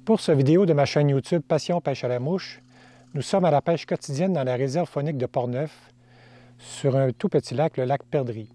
Pour cette vidéo de ma chaîne YouTube Passion Pêche à la mouche, nous sommes à la pêche quotidienne dans la réserve faunique de Portneuf, sur un tout petit lac, le lac Perdrix.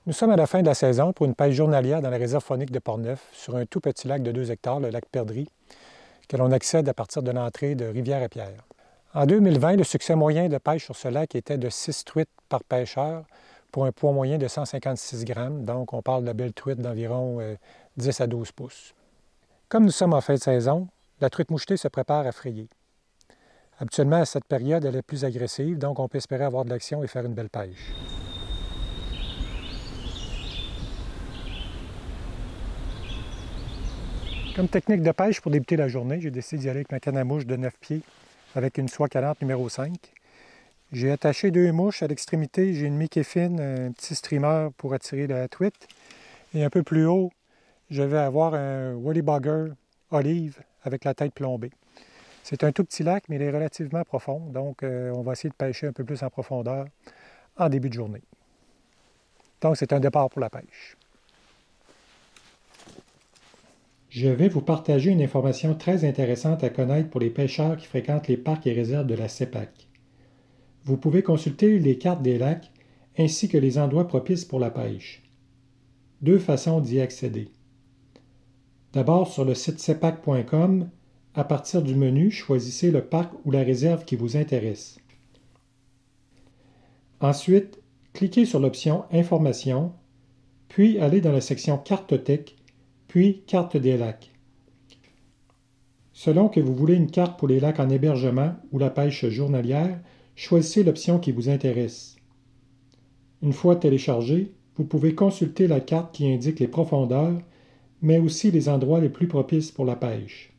Nous sommes à la fin de la saison pour une pêche journalière dans la réserve faunique de Portneuf, sur un tout petit lac de 2 hectares, le lac Perdrix, que l'on accède à partir de l'entrée de Rivière-et-Pierre. En 2020, le succès moyen de pêche sur ce lac était de 6 truites par pêcheur pour un poids moyen de 156 grammes, donc on parle de belles truites d'environ 10 à 12 pouces. Comme nous sommes en fin de saison, la truite mouchetée se prépare à frayer. Habituellement, à cette période, elle est plus agressive, donc on peut espérer avoir de l'action et faire une belle pêche. Comme technique de pêche pour débuter la journée, j'ai décidé d'y aller avec ma canne à mouche de 9 pieds avec une soie calante numéro 5. J'ai attaché 2 mouches à l'extrémité, j'ai une miquée fine, un petit streamer pour attirer la truite. Et un peu plus haut, je vais avoir un Woolly-Bugger olive avec la tête plombée. C'est un tout petit lac, mais il est relativement profond, donc on va essayer de pêcher un peu plus en profondeur en début de journée. Donc c'est un départ pour la pêche. Je vais vous partager une information très intéressante à connaître pour les pêcheurs qui fréquentent les parcs et réserves de la CEPAC. Vous pouvez consulter les cartes des lacs ainsi que les endroits propices pour la pêche. 2 façons d'y accéder. D'abord, sur le site cepac.com, à partir du menu, choisissez le parc ou la réserve qui vous intéresse. Ensuite, cliquez sur l'option Informations, puis allez dans la section Cartothèque, puis Carte des lacs. Selon que vous voulez une carte pour les lacs en hébergement ou la pêche journalière, choisissez l'option qui vous intéresse. Une fois téléchargée, vous pouvez consulter la carte qui indique les profondeurs, mais aussi les endroits les plus propices pour la pêche.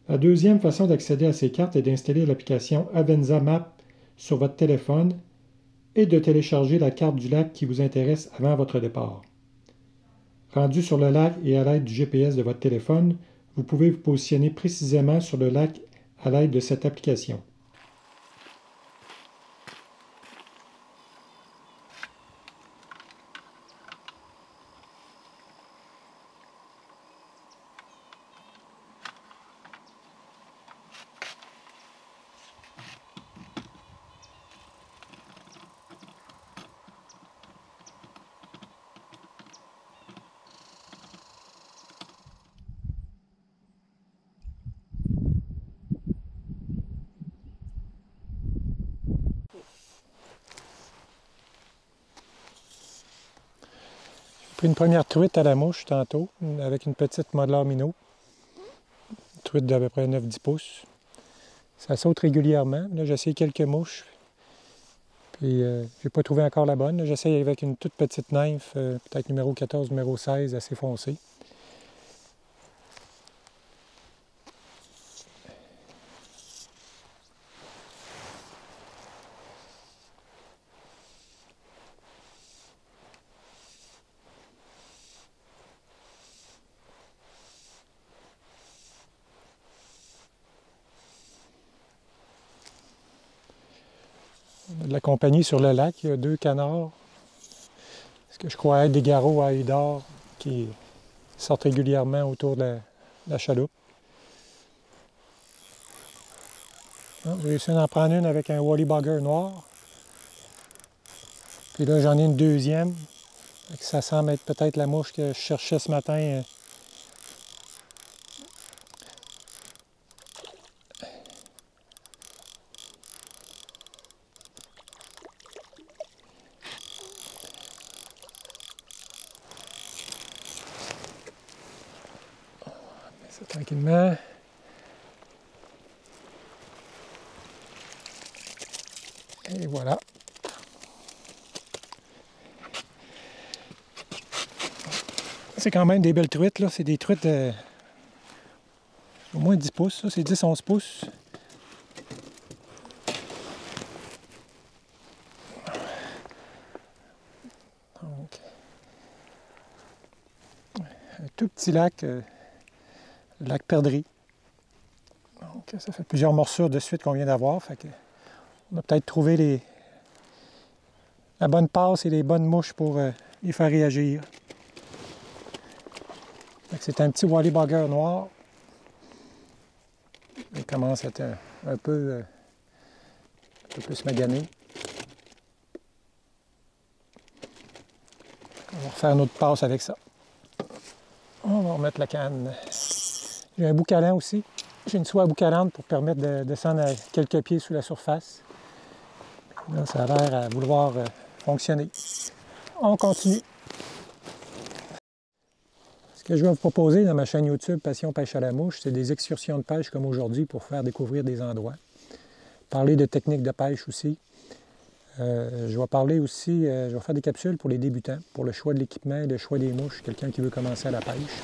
La deuxième façon d'accéder à ces cartes est d'installer l'application Avenza Map sur votre téléphone et de télécharger la carte du lac qui vous intéresse avant votre départ. Rendu sur le lac et à l'aide du GPS de votre téléphone, vous pouvez vous positionner précisément sur le lac à l'aide de cette application. J'ai pris une première truite à la mouche tantôt, avec une petite modeleur minot. Une truite d'à peu près 9-10 pouces. Ça saute régulièrement. Là, j'ai essayé quelques mouches. Puis, j'ai pas trouvé encore la bonne. J'essaye avec une toute petite nymphe, peut-être numéro 14, numéro 16, assez foncée. De la compagnie sur le lac, il y a 2 canards, ce que je crois être des garrots à œil d'or qui sortent régulièrement autour de la chaloupe. J'ai réussi à en prendre une avec un Woolly-Bugger noir. Puis là, j'en ai une deuxième. Ça semble être peut-être la mouche que je cherchais ce matin Ça tranquillement. Et voilà. C'est quand même des belles truites, là. C'est des truites de au moins 10 pouces, ça. C'est 10-11 pouces. Donc, un tout petit lac, le lac Perdrix. Donc, ça fait plusieurs morsures de suite qu'on vient d'avoir. Fait que on a peut-être trouvé la bonne passe et les bonnes mouches pour les faire réagir. C'est un petit wallybugger noir. Il commence à être un peu plus magané. On va refaire une autre passe avec ça. On va remettre la canne. J'ai un boucalant aussi. J'ai une soie à boucalante pour permettre de descendre à quelques pieds sous la surface. Là, ça a l'air à vouloir fonctionner. On continue. Ce que je vais vous proposer dans ma chaîne YouTube Passion Pêche à la mouche, c'est des excursions de pêche comme aujourd'hui pour faire découvrir des endroits. Parler de techniques de pêche aussi. Je vais parler aussi, je vais faire des capsules pour les débutants, pour le choix de l'équipement et le choix des mouches, quelqu'un qui veut commencer à la pêche.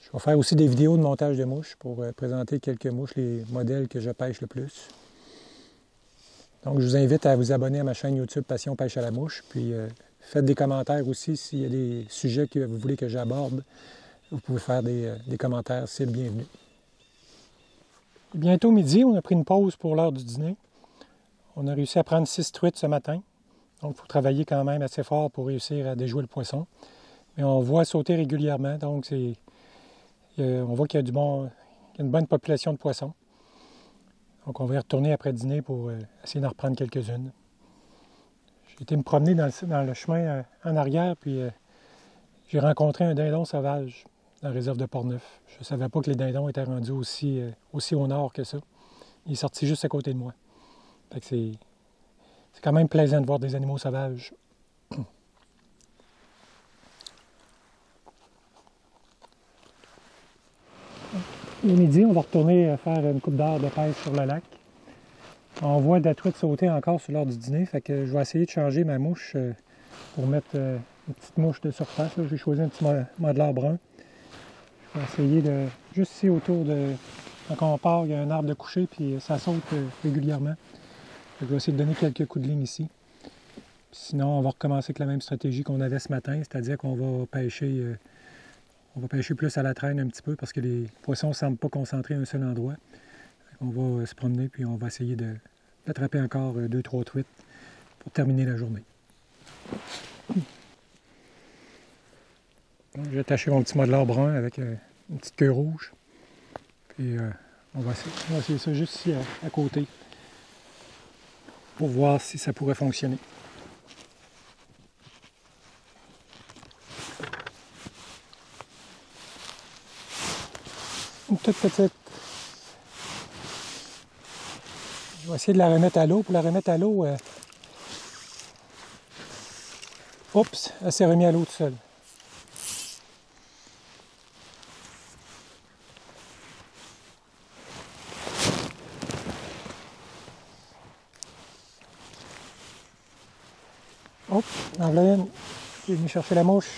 Je vais faire aussi des vidéos de montage de mouches pour présenter quelques mouches, les modèles que je pêche le plus. Donc je vous invite à vous abonner à ma chaîne YouTube Passion Pêche à la mouche, puis faites des commentaires aussi s'il y a des sujets que vous voulez que j'aborde. Vous pouvez faire des commentaires, c'est le bienvenu. Bientôt midi, on a pris une pause pour l'heure du dîner. On a réussi à prendre 6 truites ce matin. Donc il faut travailler quand même assez fort pour réussir à déjouer le poisson. Mais on voit sauter régulièrement, donc on voit qu'il y a qu'il y a une bonne population de poissons. Donc on va y retourner après dîner pour essayer d'en reprendre quelques-unes. J'ai été me promener dans le chemin en arrière, puis j'ai rencontré un dindon sauvage dans la réserve de Portneuf. Je ne savais pas que les dindons étaient rendus aussi au nord que ça. Il est sorti juste à côté de moi. Fait que c'est quand même plaisant de voir des animaux sauvages. Il est midi, on va retourner faire une coupe d'heure de pêche sur le lac. On voit de la truite sauter encore sur l'heure du dîner, fait que je vais essayer de changer ma mouche pour mettre une petite mouche de surface. J'ai choisi un petit modeleur brun. Je vais essayer de, juste ici autour de, quand on part, il y a un arbre de coucher, puis ça saute régulièrement. Je vais essayer de donner quelques coups de ligne ici. Sinon, on va recommencer avec la même stratégie qu'on avait ce matin, c'est-à-dire qu'on va pêcher plus à la traîne un petit peu parce que les poissons ne semblent pas concentrés à un seul endroit. On va se promener puis on va essayer d'attraper encore 2-3 truites pour terminer la journée. Donc, j'ai attaché mon petit modeleur brun avec une petite queue rouge. Puis on va essayer ça juste ici à côté pour voir si ça pourrait fonctionner. Une toute petite. Je vais essayer de la remettre à l'eau. Pour la remettre à l'eau, oups, elle s'est remise à l'eau tout seul. Hop, en voilà une. Je suis venu chercher la mouche.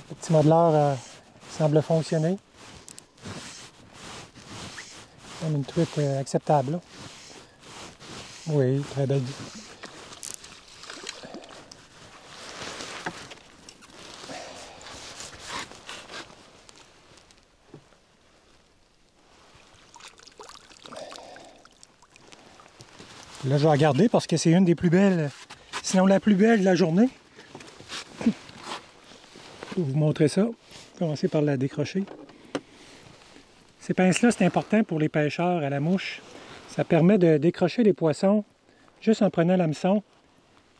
Le petit modeleur semble fonctionner. Comme une truite acceptable. Là. Oui, très belle. Là, je vais regarder parce que c'est une des plus belles, sinon la plus belle de la journée. Je vais vous montrer ça. Commencer par la décrocher. Ces pinces-là, c'est important pour les pêcheurs à la mouche. Ça permet de décrocher les poissons juste en prenant l'hameçon.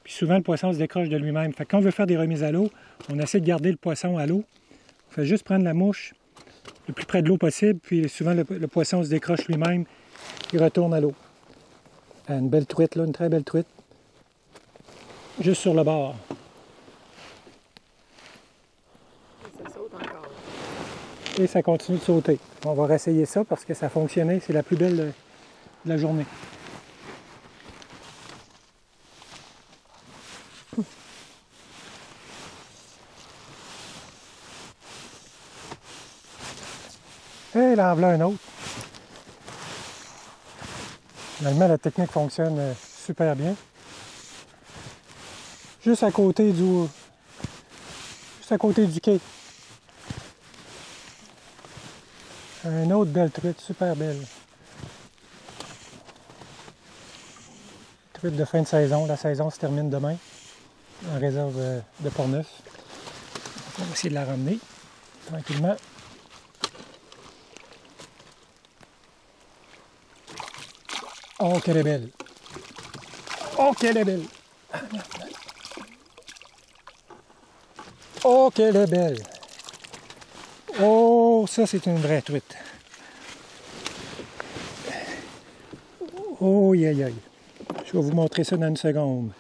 Puis souvent, le poisson se décroche de lui-même. Fait que quand on veut faire des remises à l'eau, on essaie de garder le poisson à l'eau. On fait juste prendre la mouche le plus près de l'eau possible, puis souvent le poisson se décroche lui-même, il retourne à l'eau. Une belle truite, là, une très belle truite. Juste sur le bord. Ça saute encore. Et ça continue de sauter. On va réessayer ça parce que ça a fonctionné. C'est la plus belle de la journée. Et là, en voilà un autre. Finalement, la technique fonctionne super bien. Juste à côté du quai. Une autre belle truite, super belle. Truite de fin de saison. La saison se termine demain en réserve de Portneuf. On va essayer de la ramener tranquillement. Oh, qu'elle est belle! Oh, qu'elle est belle! Oh, qu'elle est belle! Oh, ça, c'est une vraie truite. Oh, aïe, aïe. Je vais vous montrer ça dans une seconde.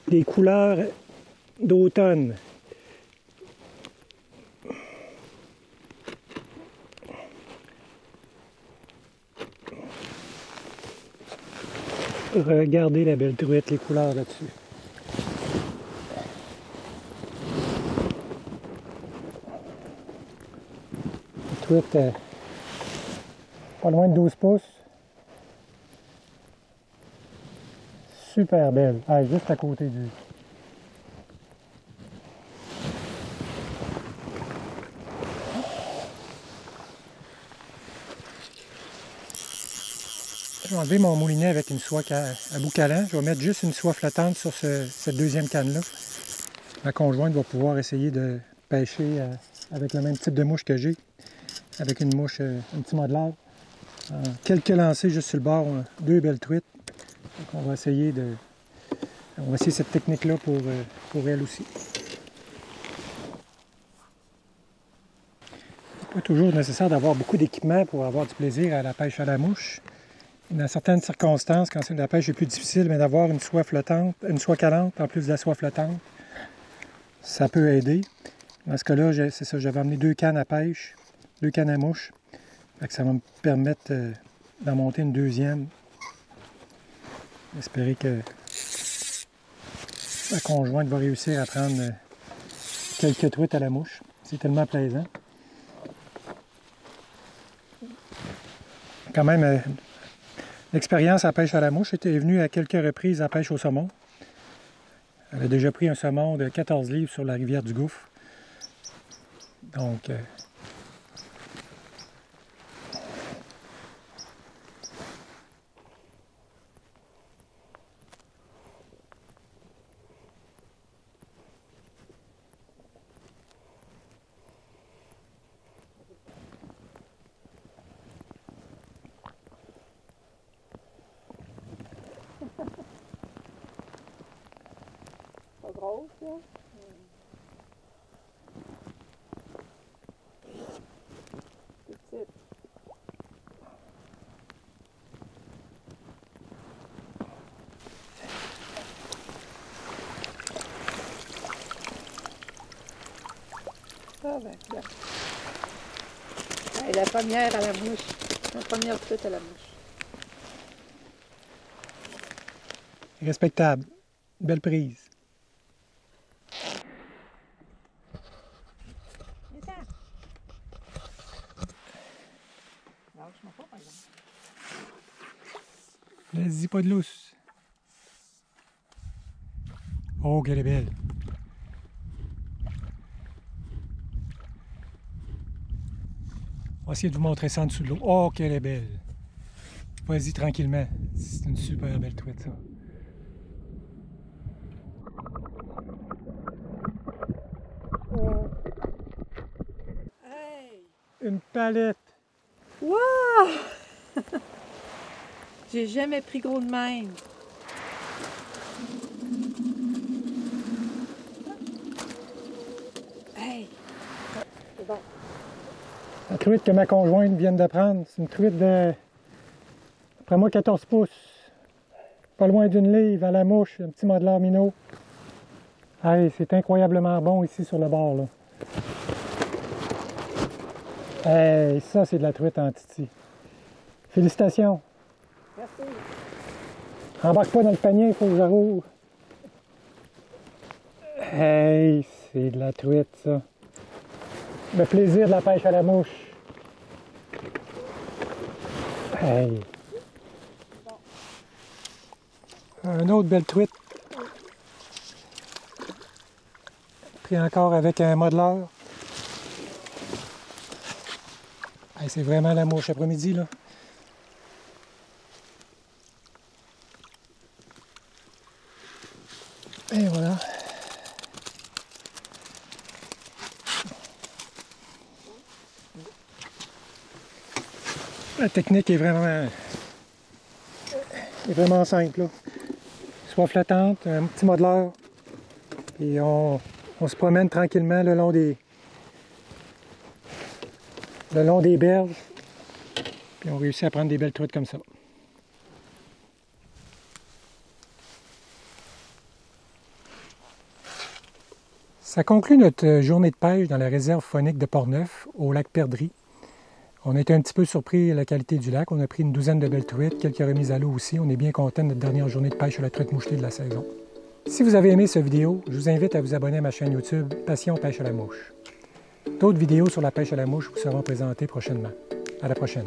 Des couleurs d'automne. Regardez la belle truite, les couleurs là-dessus. Une truite pas loin de 12 pouces. Super belle. Ah, juste à côté du... Je vais enlever mon moulinet avec une soie à bout calant. Je vais mettre juste une soie flottante sur cette deuxième canne-là. Ma conjointe va pouvoir essayer de pêcher avec le même type de mouche que j'ai, avec une mouche, un petit modeleur. Quelques lancers juste sur le bord, deux belles truites. Donc on va essayer cette technique-là pour elle aussi. Pas toujours nécessaire d'avoir beaucoup d'équipement pour avoir du plaisir à la pêche à la mouche. Dans certaines circonstances, quand la pêche est plus difficile, mais d'avoir une soie flottante, une soie calante en plus de la soie flottante, ça peut aider. Dans ce cas-là, c'est ça, j'avais amené 2 cannes à pêche, 2 cannes à mouche. Ça va me permettre d'en monter une deuxième. J'espère que ma conjointe va réussir à prendre quelques truites à la mouche. C'est tellement plaisant. Quand même, l'expérience à pêche à la mouche était venue à quelques reprises à pêche au saumon. Elle a déjà pris un saumon de 14 livres sur la rivière du Gouffre. Donc, Pas grosse, là. Petite. Ah ben, regarde. La première à la mouche. La première truite à la mouche. respectable. Belle prise. Lâche-moi pas, par exemple. Laisse-y pas de lousse. Oh, qu'elle est belle. On va essayer de vous montrer ça en dessous de l'eau. Oh, qu'elle est belle. Vas-y tranquillement. C'est une super belle truite, ça. Hey! Une palette. Wow! J'ai jamais pris gros de même. Hey! C'est bon. La truite que ma conjointe vient de prendre, c'est une truite de Après moi, 14 pouces. Pas loin d'une livre à la mouche, un petit modeleur minot. Hey, c'est incroyablement bon ici sur le bord, là. Hey, ça, c'est de la truite en titi. Félicitations. Merci. Embarque pas dans le panier, il faut que je roule. Hey, c'est de la truite, ça. Le plaisir de la pêche à la mouche. Hey. Un autre belle truite. Pris encore avec un modeleur. Hey, c'est vraiment la mouche après-midi, là. Et voilà. La technique est vraiment simple, là. Soit flottante, un petit modeleur, et on se promène tranquillement le long des berges, puis on réussit à prendre des belles truites comme ça. Ça conclut notre journée de pêche dans la réserve faunique de Portneuf, au lac Perdrix. On a été un petit peu surpris de la qualité du lac. On a pris une douzaine de belles truites, quelques remises à l'eau aussi. On est bien content de notre dernière journée de pêche à la truite mouchetée de la saison. Si vous avez aimé cette vidéo, je vous invite à vous abonner à ma chaîne YouTube Passion Pêche à la mouche. D'autres vidéos sur la pêche à la mouche vous seront présentées prochainement. À la prochaine.